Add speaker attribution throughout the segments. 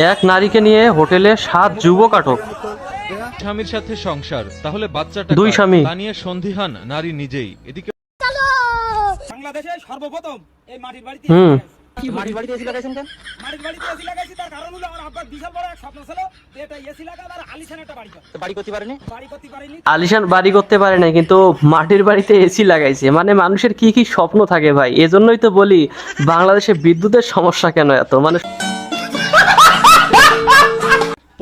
Speaker 1: এক নারীকে নিয়ে হোটেলে 7 যুবক আটক।
Speaker 2: স্বামীর সাথে সংসার, তাহলে বাচ্চাটা
Speaker 1: দুই
Speaker 2: কার?
Speaker 1: স্বামী।
Speaker 2: তা নিয়ে সন্দিহান নারী নিজেই। এদিকে
Speaker 3: বাংলাদেশে সর্বপ্রথম এই মাটির বাড়িতে
Speaker 4: মাটির বাড়িতে এসি লাগাইছেন কেন?
Speaker 3: মাটির বাড়িতে এসি লাগাইছি, তার কারণ হলো আমার আব্বার বিশাল বড় এক স্বপ্ন ছিল যে এটা এসি লাগাবো আর আলিশান একটা বাড়ি করব।
Speaker 4: বাড়ি করতে পারেনি?
Speaker 3: বাড়ি করতে পারিনি।
Speaker 1: আলিশান বাড়ি করতে পারে না, কিন্তু মাটির বাড়িতে এসি লাগাইছে। মানে মানুষের কি কি স্বপ্ন থাকে ভাই। এজন্যই তো বলি বাংলাদেশে বিদ্যুতের সমস্যা কেন এত। মানে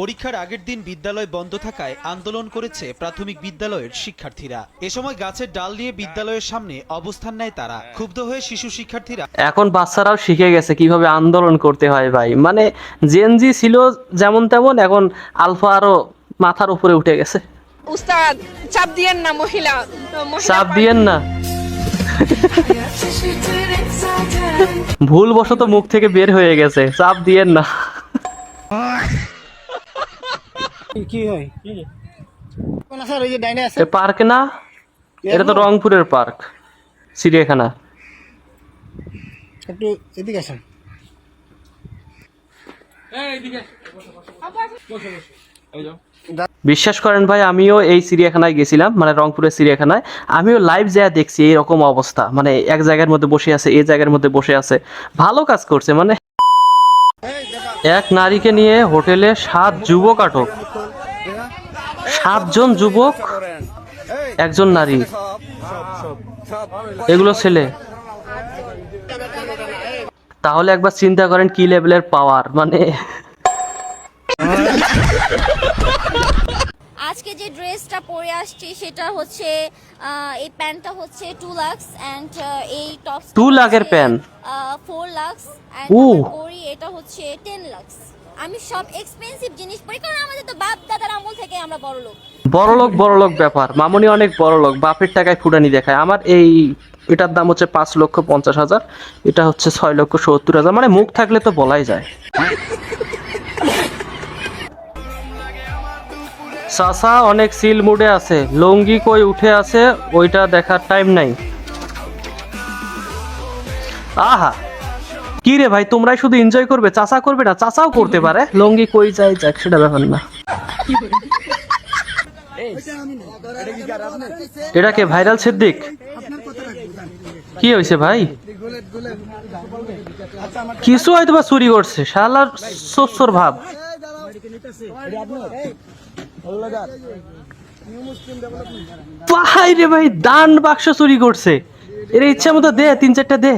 Speaker 5: পরীক্ষার আগের দিন বিদ্যালয় বন্ধ থাকায় আন্দোলন করেছে প্রাথমিক বিদ্যালয়ের শিক্ষার্থীরা। এ সময় গাছের ডাল নিয়ে বিদ্যালয়ের সামনে অবস্থান নেয় তারা। ক্ষুব্ধ হয়ে শিশু শিক্ষার্থীরা
Speaker 1: এখন বাচ্চারাও শিখে গেছে কিভাবে আন্দোলন করতে হয় ভাই। মানে জেনজি ছিল যেমন তেমন, এখন আলফা আরো মাথার উপরে উঠে গেছে।
Speaker 6: উস্তাদ চাপ দিয়েন না, মহিলা
Speaker 1: চাপ দিয়েন না, ভুল বশত মুখ থেকে বের হয়ে গেছে, চাপ দিয়েন না।
Speaker 4: কি হয়? কোন স্যার ওই যে ডাইনে আছে?
Speaker 1: এ পার্ক না, এটা তো রংপুরের পার্ক, চিড়িয়াখানা।
Speaker 4: একটু এদিকে আসেন।
Speaker 1: বিশ্বাস করেন ভাই, আমিও এই চিড়িয়াখানায় গেছিলাম, মানে রংপুরের চিড়িয়াখানায়। আমিও লাইভ যা দেখছি এইরকম অবস্থা। মানে এক জায়গার মধ্যে বসে আছে, এই জায়গার মধ্যে বসে আছে। ভালো কাজ করছে। মানে এক নারীকে নিয়ে হোটেলে 7 যুবক আটক। 7 জন যুবক, একজন নারী, এগুলো ছেলে। তাহলে একবার চিন্তা করেন কি লেভেলের পাওয়ার। মানে
Speaker 7: আজকে যে ড্রেসটা পরে আসছি সেটা হচ্ছে এই প্যান্টটা হচ্ছে 2 লাখ এন্ড এই টপস
Speaker 1: 2 লাখের প্যান্ট,
Speaker 7: 4 লাখ এন্ড
Speaker 1: ও
Speaker 7: পরি এটা হচ্ছে 10 লাখ। আমি সব এক্সপেন্সিভ জিনিস পরি, কারণ আমাদের তো বাপ দাদার আমল থেকে আমরা বড় লোক।
Speaker 1: বড় লোক ব্যাপার। মামুনি অনেক বড় লোক, বাপের টাকায় ফুটানি দেখায়। আমার এই এটার দাম হচ্ছে 5,50,000, এটা হচ্ছে 6,70,000। মানে মুখ থাকলে তো বলাই যায়। চাচা অনেক সিল মুডে আছে, লুঙ্গি কই উঠে আছে ওইটা দেখার টাইম নাই। আহা কি রে ভাই, তোমরাই শুধু এনজয় করবে, চাচা করবে না? চাচাও করতে পারে, লুঙ্গি কই যায় যাক, সেটা ব্যাপার না। এটা কে ভাইরাল সিদ্দিক? কি হয়েছে ভাই? কিছু হয়তো বা চুরি করছে, শালার সোচ্চর ভাব। ভাই রে ভাই, দান বাক্স চুরি করছে। এর ইচ্ছা মতো দে, 3-4টা দে।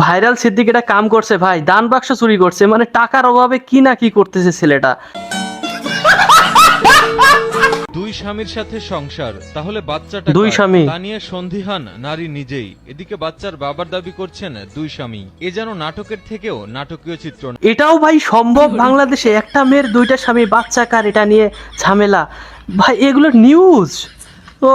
Speaker 1: ভাইরাল সিদ্দিক এটা কাম করছে ভাই, দান বাক্স চুরি করছে। মানে টাকার অভাবে কি না কি করতেছে ছেলেটা।
Speaker 2: দুই স্বামীর সাথে সংসার, তাহলে বাচ্চাটা
Speaker 1: দুই
Speaker 2: কার?
Speaker 1: স্বামী।
Speaker 2: তা নিয়ে সন্দিহান নারী নিজেই। এদিকে বাচ্চার বাবার দাবি করছেন 2 স্বামী। এ যেন নাটকের থেকেও নাটকীয় চিত্রণ।
Speaker 1: এটাও ভাই সম্ভব বাংলাদেশে? একটা মেয়ের 2টা স্বামী, বাচ্চা কার? এটা নিয়ে ঝামেলা ভাই, এগুলো নিউজ। ও